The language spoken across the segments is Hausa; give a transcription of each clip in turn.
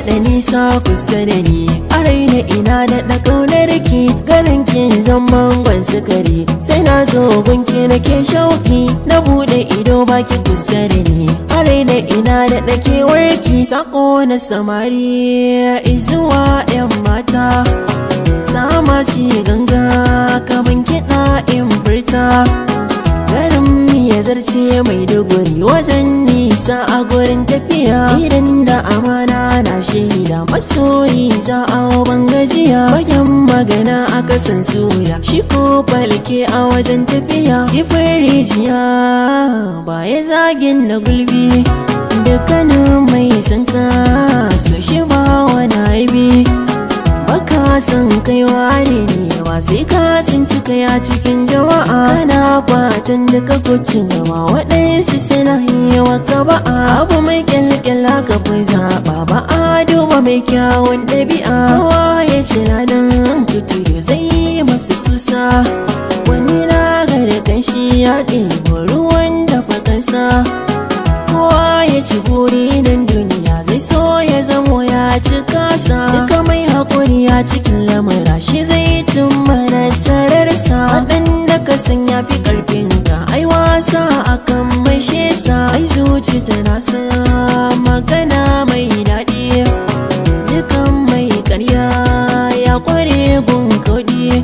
daɗa nisa kusa da ni, a raina ina daɗa ƙaunar ki, ganin ki zaman gwan sukari, sai na zo gunki nake shauki, na buɗe ido baki kusa da ni, a raina ina daɗa kewarki. Sako na samari izuwa 'yan mata, sama su yi ganga kaman kiɗa in furta, garin ya zarce mai dogori wajen nisa a gurin tafiya, idan da amana na shaida masoyi za a ban gajiya, bayan magana a kasan soya shi ko falke a wajen tafiya, kifin rijiya baya zagin na gulbi, dukkanin mai sanka so shi ba wani haibi, baka san kaiwa ne ba sai ka sun cika ya cikin jama'a, kana fatan da ka kucin gaba waɗansu suna yi wa gaba, abu mai kyalkyala ka fi zaɓa ba a duba mai kyawun ɗabi'a, kowa ya ci ranar kuturu zai masu susa, wani na ga da kanshi ya ɗebo ruwan dafa kansa, kowa ya ci buri nan duniya zai so ya zamo ya ci kasa, duka mai haƙuri a cikin lamura shi zai cimma nasararsa, waɗanda ka san ya fi ƙarfinka ai wasa akan mai shesa, ai zuci tana sa magana mai daɗi, dukan mai ƙarya ya ƙware gun koɗi,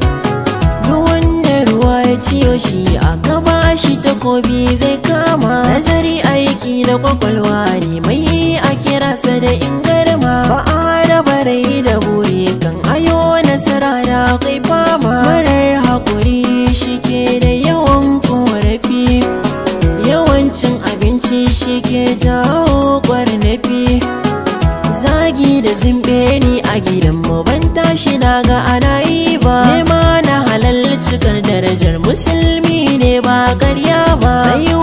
duk wanda ruwa ya ciyo shi a gaba shi takobi zai kama, nazari aiki da kwakwalwa ne mai a kira sa da ingarma, ba a raba rai da buri kan ayo nasara da kai fama, marar haƙuri shi ke da yawan korafi, yawancin abinci shi ke jawo ƙwarnafi, zagi da zimbe ni a gidanmu ban tashi daga ana yi ba, nema na halal cikar darajar musulmi ne ba ƙarya ba, sai